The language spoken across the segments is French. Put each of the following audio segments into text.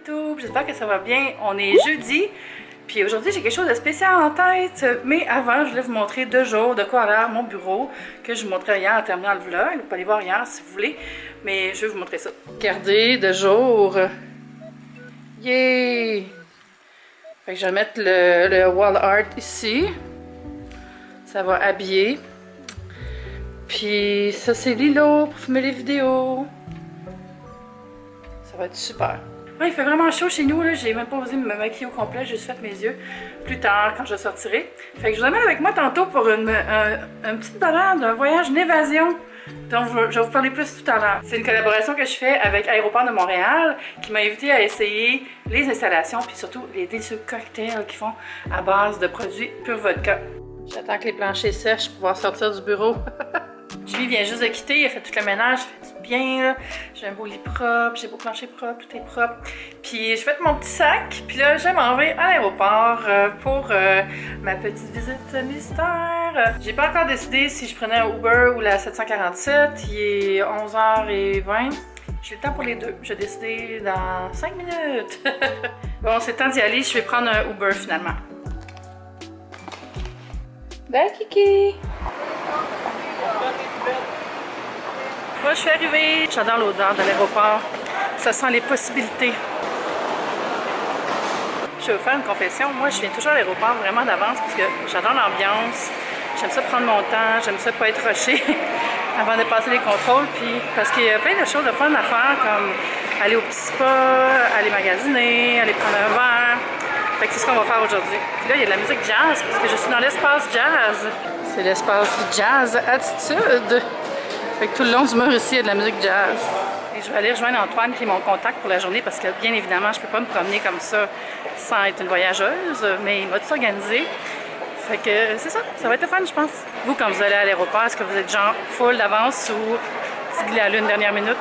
YouTube, j'espère que ça va bien. On est jeudi, puis aujourd'hui j'ai quelque chose de spécial en tête. Mais avant, je voulais vous montrer 2 jours de quoi a l'air mon bureau, que je vous montrais hier en terminant le vlog. Vous pouvez aller voir hier si vous voulez, mais je vais vous montrer ça. Regardez, 2 jours. Yay! Fait que je vais mettre le wall art ici. Ça va habiller. Puis ça c'est Lilo pour filmer les vidéos. Ça va être super. Ouais, il fait vraiment chaud chez nous, là. J'ai même pas osé me maquiller au complet, j'ai juste fait mes yeux plus tard quand je sortirai. Fait que je vous amène avec moi tantôt pour une petite balade, un voyage, une évasion dont je vais vous parler plus tout à l'heure. C'est une collaboration que je fais avec Aéroport de Montréal qui m'a invité à essayer les installations puis surtout les délicieux cocktails qu'ils font à base de produits pur vodka. J'attends que les planchers sèchent pour pouvoir sortir du bureau. Julie vient juste de quitter, il a fait tout le ménage, ça fait du bien. J'ai un beau lit propre, j'ai beau plancher propre, tout est propre. Puis je fais mon petit sac, puis là je m'en vais à l'aéroport pour ma petite visite mystère. J'ai pas encore décidé si je prenais un Uber ou la 747, il est 11h20. J'ai le temps pour les deux, je vais décider dans 5 minutes. Bon, c'est le temps d'y aller, je vais prendre un Uber finalement. Bye Kiki! Moi, je suis arrivée. J'adore l'odeur de l'aéroport. Ça sent les possibilités. Je vais vous faire une confession. Moi, je viens toujours à l'aéroport vraiment d'avance parce que j'adore l'ambiance. J'aime ça prendre mon temps. J'aime ça pas être rushée avant de passer les contrôles. Puis parce qu'il y a plein de choses de fun à faire comme aller au petit spa, aller magasiner, aller prendre un verre. Fait que c'est ce qu'on va faire aujourd'hui. Puis là, il y a de la musique jazz parce que je suis dans l'espace jazz. C'est l'espace jazz attitude. Fait que tout le long du mur ici, il y a de la musique jazz. Et je vais aller rejoindre Antoine qui est mon contact pour la journée parce que bien évidemment, je peux pas me promener comme ça sans être une voyageuse, mais il m'a tout organisé. Fait que c'est ça, ça va être fun je pense. Vous, quand vous allez à l'aéroport, est-ce que vous êtes genre full d'avance ou tigler à l'une dernière minute?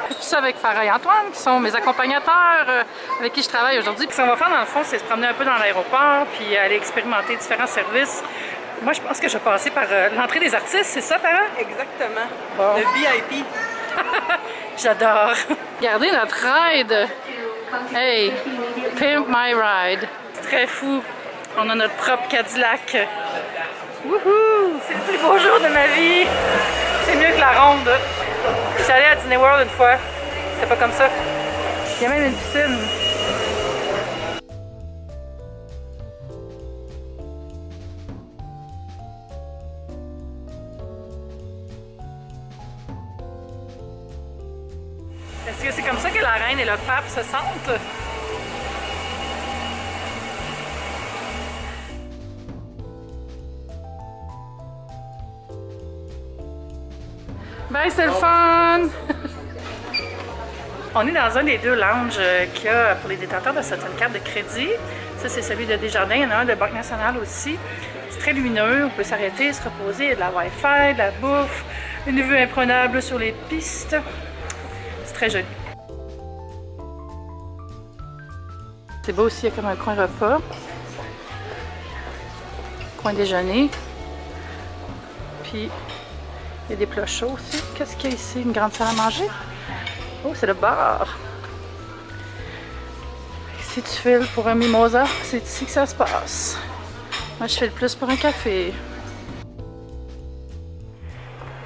Je suis avec Farah et Antoine qui sont mes accompagnateurs avec qui je travaille aujourd'hui. Ce qu'on va faire dans le fond, c'est se promener un peu dans l'aéroport puis aller expérimenter différents services. Moi, je pense que je vais passer par l'entrée des artistes, c'est ça, Farah? Exactement. Bon. Le VIP. J'adore. Regardez notre ride. Hey, Pimp My Ride. C'est très fou. On a notre propre Cadillac. Wouhou! C'est le plus beau jour de ma vie. C'est mieux que la ronde. Je suis allée à Disney World une fois. C'était pas comme ça. Il y a même une piscine. Est-ce que c'est comme ça que la reine et le pape se sentent? Ben, c'est le fun! On est dans un des 2 lounges qu'il y a pour les détenteurs de certaines cartes de crédit. Ça, c'est celui de Desjardins. Il y en a un de Banque Nationale aussi. C'est très lumineux. On peut s'arrêter, se reposer. Il y a de la Wi-Fi, de la bouffe, une vue imprenable sur les pistes. C'est très joli. C'est beau aussi, il y a comme un coin repas. Coin déjeuner. Puis, il y a des plats chauds aussi. Qu'est-ce qu'il y a ici? Une grande salle à manger? Oh, c'est le bar! Si tu files pour un mimosa, c'est ici que ça se passe. Moi, je file plus pour un café.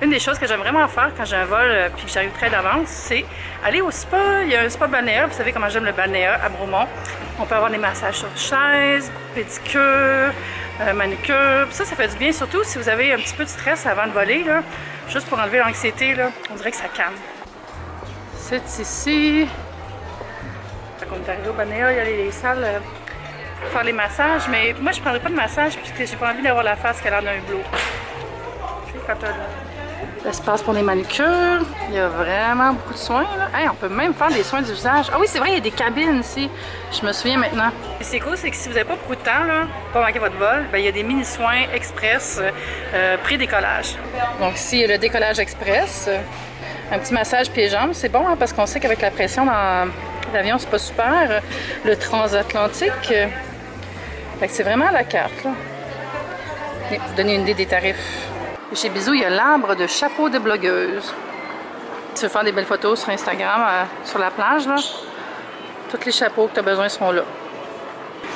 Une des choses que j'aime vraiment faire quand j'ai un vol puis que j'arrive très d'avance, c'est aller au spa. Il y a un spa balnéaire. Vous savez comment j'aime le balnéaire à Bromont. On peut avoir des massages sur chaise, pédicure, manucure. Ça fait du bien, surtout si vous avez un petit peu de stress avant de voler, là, juste pour enlever l'anxiété. On dirait que ça calme. C'est ici. Quand on est arrivé au balnéaire, il y a les salles pour faire les massages. Mais moi, je ne prendrais pas de massage puisque j'ai pas envie d'avoir la face qui a l'air d'un hublot. L'espace pour les manucures. Il y a vraiment beaucoup de soins. Là. Hey, on peut même faire des soins du visage. Ah oui, c'est vrai, il y a des cabines ici. Je me souviens maintenant. Et c'est cool, c'est que si vous n'avez pas beaucoup de temps, là, pour pas manquer votre vol, ben, il y a des mini-soins express pré-décollage. Donc ici, il y a le décollage express. Un petit massage pieds-jambes. C'est bon hein, parce qu'on sait qu'avec la pression dans l'avion, c'est pas super. Le transatlantique. Fait que c'est vraiment à la carte. Là. Pour donner une idée des tarifs. Chez Bisou, il y a l'arbre de chapeau de blogueuse. Tu veux faire des belles photos sur Instagram, sur la plage, là. Tous les chapeaux que tu as besoin sont là.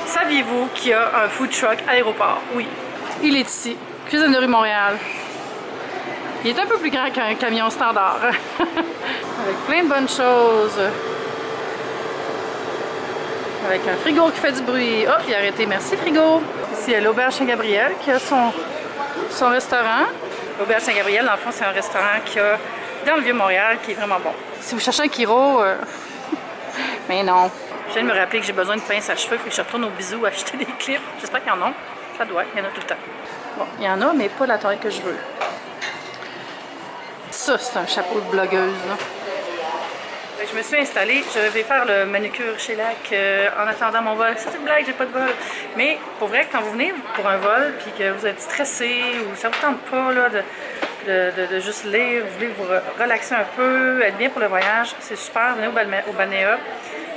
Saviez-vous qu'il y a un food truck à l'aéroport? Oui. Il est ici. Cuisine de rue Montréal. Il est un peu plus grand qu'un camion standard. Avec plein de bonnes choses. Avec un frigo qui fait du bruit. Oh, il a arrêté. Merci, frigo. Ici, il y a l'Auberge Saint-Gabriel qui a son restaurant. L'Auberge Saint-Gabriel, dans le fond, c'est un restaurant qu'il y a dans le Vieux-Montréal qui est vraiment bon. Si vous cherchez un Kiro, mais non. Je viens de me rappeler que j'ai besoin de pince à cheveux, puis je retourne au bisou acheter des clips. J'espère qu'il y en a. Ça doit, il y en a tout le temps. Bon, il y en a, mais pas la taille que je veux. Ça, c'est un chapeau de blogueuse, là. Je me suis installée, je vais faire le manucure chez Lac en attendant mon vol. C'est une blague, j'ai pas de vol. Mais pour vrai, quand vous venez pour un vol puis que vous êtes stressé ou ça vous tente pas là, de juste lire, vous voulez vous relaxer un peu, être bien pour le voyage, c'est super. Venez au Balnéa.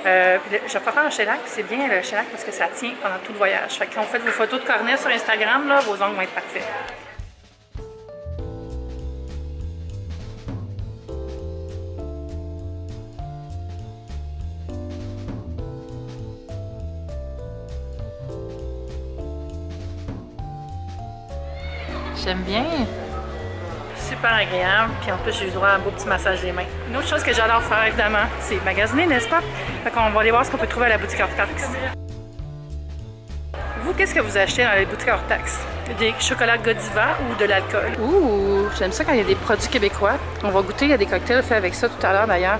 Je vais faire un shellac, c'est bien le shellac parce que ça tient pendant tout le voyage. Fait que quand vous faites vos photos de cornet sur Instagram, là, vos ongles vont être parfaits. J'aime bien. Super agréable. Puis en plus, j'ai eu droit à un beau petit massage des mains. Une autre chose que j'adore faire, évidemment, c'est magasiner, n'est-ce pas? Fait qu'on va aller voir ce qu'on peut trouver à la boutique hors taxe. Vous, qu'est-ce que vous achetez dans les boutiques hors taxe? Des chocolats Godiva ou de l'alcool? Ouh, j'aime ça quand il y a des produits québécois. On va goûter, il y a des cocktails faits avec ça tout à l'heure d'ailleurs.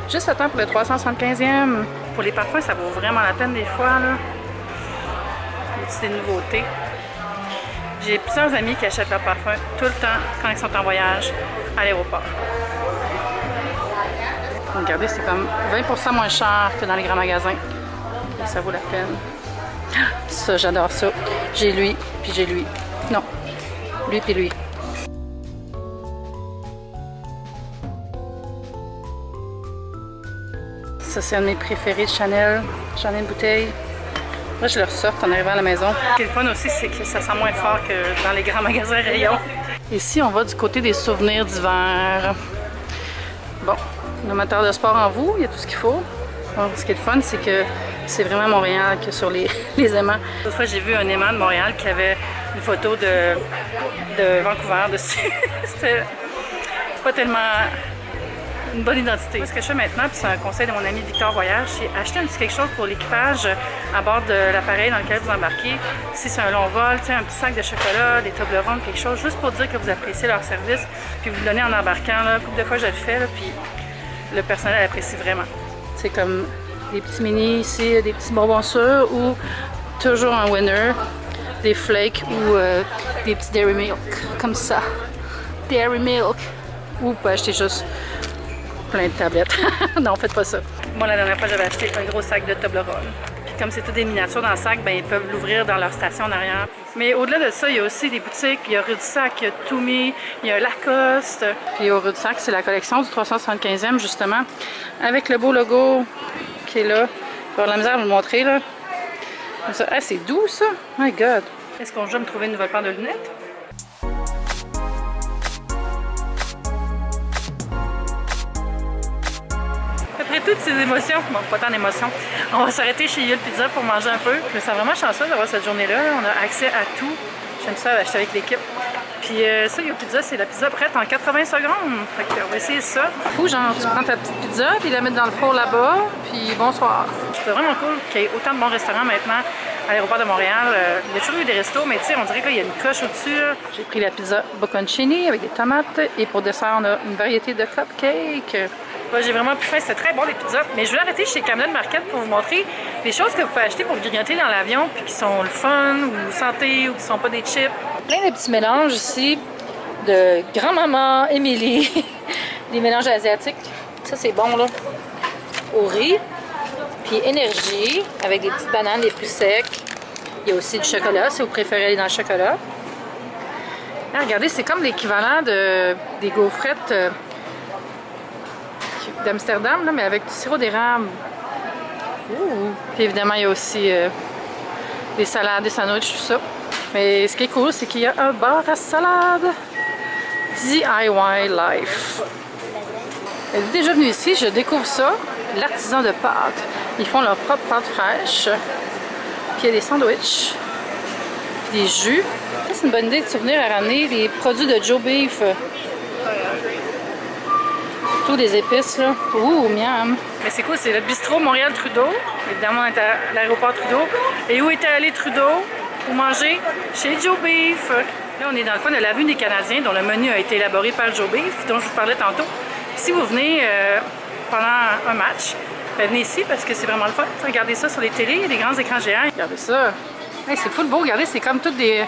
Juste à temps pour le 375e. Pour les parfums, ça vaut vraiment la peine des fois, là. C'est des nouveautés. J'ai plusieurs amis qui achètent leurs parfums tout le temps quand ils sont en voyage à l'aéroport. Regardez, c'est comme 20% moins cher que dans les grands magasins. Et ça vaut la peine. Ça, j'adore ça. J'ai lui, puis j'ai lui. Non, lui puis lui. Ça, c'est un de mes préférés de Chanel. J'en ai une bouteille. Là, je le ressors en arrivant à la maison. Ce qui est le fun aussi, c'est que ça sent moins fort que dans les grands magasins rayons. Ici, on va du côté des souvenirs d'hiver. Bon, amateur de sport en vous, il y a tout ce qu'il faut. Bon, ce qui est le fun, c'est que c'est vraiment Montréal que sur les aimants. L'autre fois, j'ai vu un aimant de Montréal qui avait une photo de Vancouver dessus. C'était pas tellement une bonne identité. Ce que je fais maintenant, puis c'est un conseil de mon ami Victor Voyage, c'est acheter un petit quelque chose pour l'équipage à bord de l'appareil dans lequel vous embarquez. Si c'est un long vol, un petit sac de chocolat, des tables rondes, quelque chose, juste pour dire que vous appréciez leur service, puis vous le donnez en embarquant. Là. Une couple de fois, je le fais, là, puis le personnel apprécie vraiment. C'est comme des petits mini ici, des petits bonbons sûrs ou toujours un winner, des flakes ou des petits Dairy Milk, comme ça. Dairy Milk. Ou vous pouvez acheter juste plein de tablettes. Non, faites pas ça. Moi, la dernière fois, j'avais acheté un gros sac de Toblerone. Puis comme c'est toutes des miniatures dans le sac, ben, ils peuvent l'ouvrir dans leur station en arrière. Mais au-delà de ça, il y a aussi des boutiques. Il y a Rue du Sac, il y a Toumi, il y a Lacoste. Puis au Rue du Sac, c'est la collection du 375e, justement, avec le beau logo qui est là. Je vais avoir la misère à vous le montrer, là. Ah, c'est doux, ça! My God! Est-ce qu'on va me trouver une nouvelle paire de lunettes? Après toutes ces émotions, bon, pas tant d'émotions, on va s'arrêter chez Yule Pizza pour manger un peu. Je me sens vraiment chanceuse d'avoir cette journée-là. On a accès à tout. J'aime ça, acheter avec l'équipe. Puis ça, Yule Pizza, c'est la pizza prête en 80 secondes. Fait qu'on va essayer ça. Fou, genre, tu prends ta petite pizza, puis la mettre dans le four là-bas, puis bonsoir. C'est vraiment cool qu'il y ait autant de bons restaurants maintenant à l'aéroport de Montréal. Il y a toujours eu des restos, mais tu sais, on dirait qu'il y a une coche au-dessus. J'ai pris la pizza bocconcini avec des tomates, et pour dessert, on a une variété de cupcakes. J'ai vraiment plus faim, c'était très bon les pizzas. Mais je voulais arrêter chez Camden Market pour vous montrer les choses que vous pouvez acheter pour grignoter dans l'avion, puis qui sont le fun, ou santé, ou qui sont pas des chips. Plein de petits mélanges ici de grand-maman Émilie, des mélanges asiatiques. Ça, c'est bon, là. Au riz, puis énergie, avec des petites bananes, des fruits secs. Il y a aussi du chocolat, si vous préférez aller dans le chocolat. Là, regardez, c'est comme l'équivalent des gaufrettes d'Amsterdam, mais avec du sirop d'érable. Puis évidemment, il y a aussi des salades, des sandwichs, tout ça. Mais ce qui est cool, c'est qu'il y a un bar à salade. DIY Life. Êtes-vous déjà venu ici? Je découvre ça. l'artisan de pâtes. Ils font leur propre pâte fraîche. Puis il y a des sandwichs, puis des jus. C'est une bonne idée de souvenir à ramener des produits de Joe Beef. Surtout des épices, là. Ouh, miam! Mais c'est cool, c'est le bistrot Montréal-Trudeau. Évidemment, on est à l'aéroport Trudeau. Et où était allé Trudeau pour manger? Chez Joe Beef. Là, on est dans le coin de l'avenue des Canadiens, dont le menu a été élaboré par Joe Beef, dont je vous parlais tantôt. Si vous venez pendant un match, ben, venez ici parce que c'est vraiment le fun. Regardez ça sur les télés, des grands écrans géants. Regardez ça. Hey, c'est full beau. Regardez, c'est comme tous des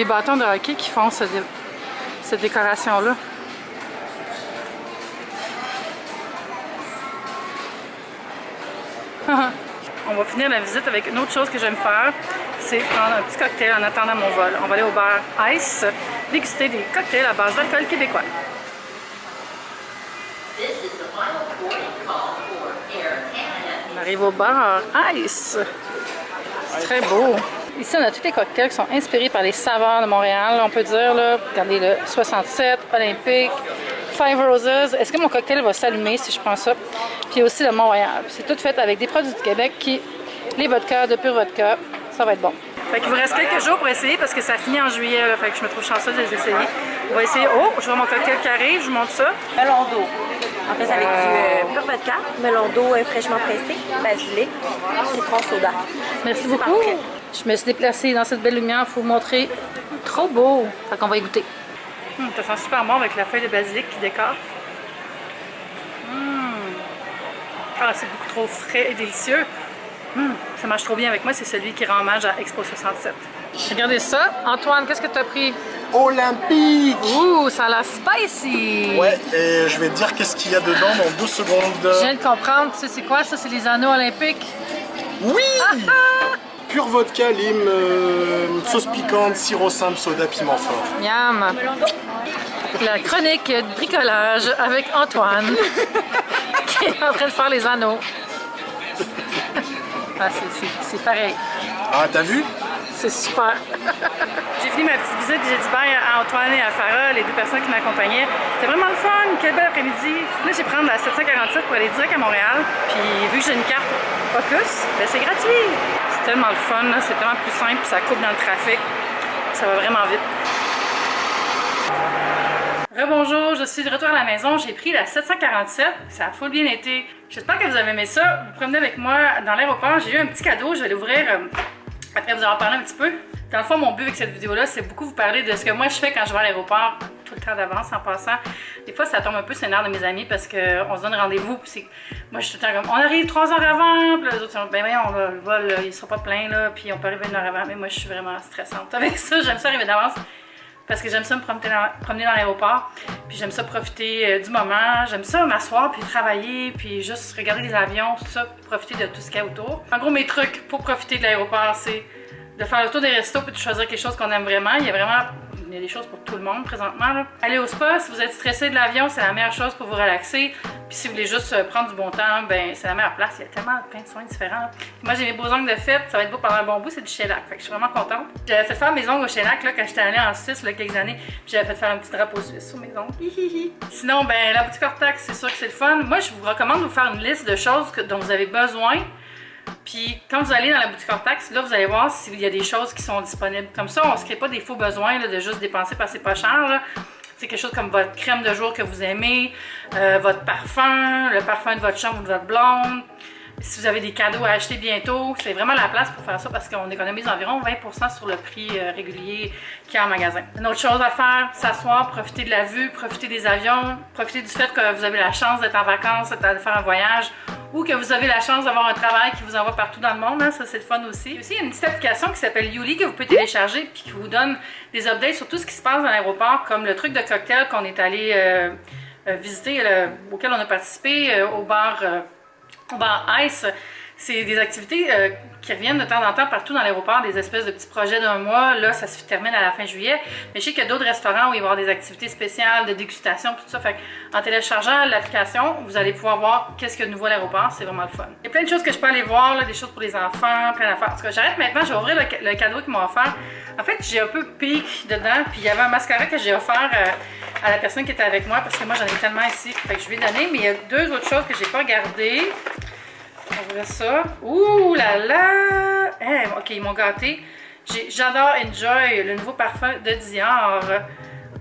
bâtons de hockey qui font cette décoration-là. On va finir la visite avec une autre chose que j'aime faire, c'est prendre un petit cocktail en attendant mon vol. On va aller au bar Ice, déguster des cocktails à base d'alcool québécois. On arrive au bar Ice. C'est très beau. Ici, on a tous les cocktails qui sont inspirés par les saveurs de Montréal, on peut dire. Là. Regardez le 67, Olympique, Five Roses. Est-ce que mon cocktail va s'allumer si je prends ça? Puis aussi le Mont-Royal. C'est tout fait avec des produits du Québec les vodkas, de pur vodka. Ça va être bon. Fait qu'il vous reste quelques jours pour essayer parce que ça finit en juillet. Là, fait que je me trouve chanceuse de les essayer. On va essayer. Oh, je vois mon cocktail qui arrive. Je vous montre ça. Melon d'eau. En fait, avec du pur vodka, melon d'eau fraîchement pressé, basilic, citron soda. Merci beaucoup. Parfait. Je me suis déplacée dans cette belle lumière pour vous montrer. Trop beau. Fait qu'on va y goûter. Ça sent super bon avec la feuille de basilic qui décore. Ah, c'est beaucoup trop frais et délicieux. Ça marche trop bien avec moi. C'est celui qui rend hommage à Expo 67. Regardez ça. Antoine, qu'est-ce que tu as pris? Olympique! Ouh, ça a l'air spicy! Ouais, et je vais te dire qu'est-ce qu'il y a dedans dans 2 secondes. Je viens de comprendre. Tu sais, c'est quoi ça? C'est les anneaux olympiques? Oui! Pur vodka, lime, sauce piquante, sirop simple, soda, piment fort. Miam! La chronique de bricolage avec Antoine qui est en train de faire les anneaux. Ah, c'est pareil. Ah, t'as vu? C'est super. J'ai fini ma petite visite, j'ai dit bye à Antoine et à Farah, les 2 personnes qui m'accompagnaient. C'était vraiment le fun, quel bel après-midi. Là, je vais prendre la 747 pour aller direct à Montréal. Puis vu que j'ai une carte pas plus, ben c'est gratuit. C'est tellement le fun, c'est tellement plus simple, puis ça coupe dans le trafic. Ça va vraiment vite. Rebonjour, je suis de retour à la maison. J'ai pris la 747. Ça a full bien été. J'espère que vous avez aimé ça. Vous promenez avec moi dans l'aéroport. J'ai eu un petit cadeau. Je vais l'ouvrir après vous en parler un petit peu. Dans le fond, mon but avec cette vidéo-là, c'est beaucoup vous parler de ce que moi je fais quand je vais à l'aéroport, tout le temps d'avance en passant. Des fois, ça tombe un peu sur les nerfs de mes amis parce qu'on se donne rendez-vous. Moi, je suis tout le temps comme, on arrive 3 heures avant. Puis les autres sont, ben voyons, le vol, il sera pas plein, là. Puis on peut arriver 1 heure avant. Mais moi, je suis vraiment stressante avec ça. J'aime ça arriver d'avance. Parce que j'aime ça me promener dans l'aéroport, puis j'aime ça profiter du moment, j'aime ça m'asseoir, puis travailler, puis juste regarder les avions, tout ça, puis profiter de tout ce qu'il y a autour. En gros, mes trucs pour profiter de l'aéroport, c'est de faire le tour des restos, puis de choisir quelque chose qu'on aime vraiment. Il y a des choses pour tout le monde présentement. Là. Aller au spa, si vous êtes stressé de l'avion, c'est la meilleure chose pour vous relaxer. Puis si vous voulez juste prendre du bon temps, ben c'est la meilleure place. Il y a tellement plein de soins différents. Là. Moi, j'ai mes beaux ongles de fête. Ça va être beau pendant un bon bout. C'est du shellac. Fait que je suis vraiment contente. J'avais fait faire mes ongles au shellac là, quand j'étais allée en Suisse il y a quelques années. Puis j'avais fait faire un petit drapeau suisse sur mes ongles. Sinon, ben la boutique Hortax, c'est sûr que c'est le fun. Moi, je vous recommande de vous faire une liste de choses dont vous avez besoin. Puis quand vous allez dans la boutique Hortax, là vous allez voir s'il y a des choses qui sont disponibles. Comme ça, on ne se crée pas des faux besoins là, de juste dépenser parce que c'est pas cher. C'est quelque chose comme votre crème de jour que vous aimez, votre parfum, le parfum de votre chambre ou de votre blonde. Si vous avez des cadeaux à acheter bientôt, c'est vraiment la place pour faire ça parce qu'on économise environ 20% sur le prix régulier qu'il y a en magasin. Une autre chose à faire, s'asseoir, profiter de la vue, profiter des avions, profiter du fait que vous avez la chance d'être en vacances, de faire un voyage ou que vous avez la chance d'avoir un travail qui vous envoie partout dans le monde. Hein, ça, c'est le fun aussi. Il y a une petite application qui s'appelle Yuli que vous pouvez télécharger et qui vous donne des updates sur tout ce qui se passe dans l'aéroport, comme le truc de cocktail qu'on est allé visiter, auquel on a participé au bar Ice. C'est des activités qui reviennent de temps en temps partout dans l'aéroport, des espèces de petits projets d'un mois. Là, ça se termine à la fin juillet. Mais je sais qu'il y a d'autres restaurants où il va y avoir des activités spéciales, de dégustation, tout ça. Fait en téléchargeant l'application, vous allez pouvoir voir qu'est-ce qu'il y a de nouveau à l'aéroport. C'est vraiment le fun. Il y a plein de choses que je peux aller voir, là, des choses pour les enfants, plein d'affaires. En tout cas, j'arrête maintenant, je vais ouvrir le cadeau qu'ils m'ont offert. En fait, j'ai un peu pique dedans, puis il y avait un mascara que j'ai offert à la personne qui était avec moi, parce que moi, j'en ai tellement ici. Fait que je vais donner, mais il y a 2 autres choses que j'ai pas gardées. Après ça, ouh là là! Hey, ok, ils m'ont gâté. J'adore Enjoy, le nouveau parfum de Dior.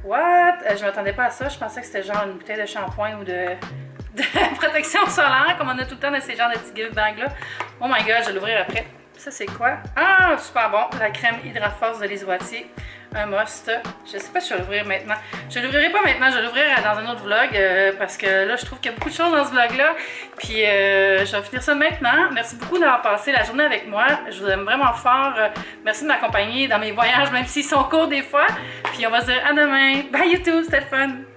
What? Je m'attendais pas à ça. Je pensais que c'était genre une bouteille de shampoing ou de protection solaire, comme on a tout le temps de ces genres de petits gift bags là. Oh my god, je vais l'ouvrir après. Ça, c'est quoi? Ah, super bon! La crème Hydra Force de Lise Wattier. Un must. Je sais pas si je vais l'ouvrir maintenant. Je l'ouvrirai pas maintenant, je vais l'ouvrir dans un autre vlog parce que là, je trouve qu'il y a beaucoup de choses dans ce vlog-là. Puis, je vais finir ça maintenant. Merci beaucoup d'avoir passé la journée avec moi. Je vous aime vraiment fort. Merci de m'accompagner dans mes voyages, même s'ils sont courts des fois. Puis, on va se dire à demain. Bye YouTube, c'était le fun!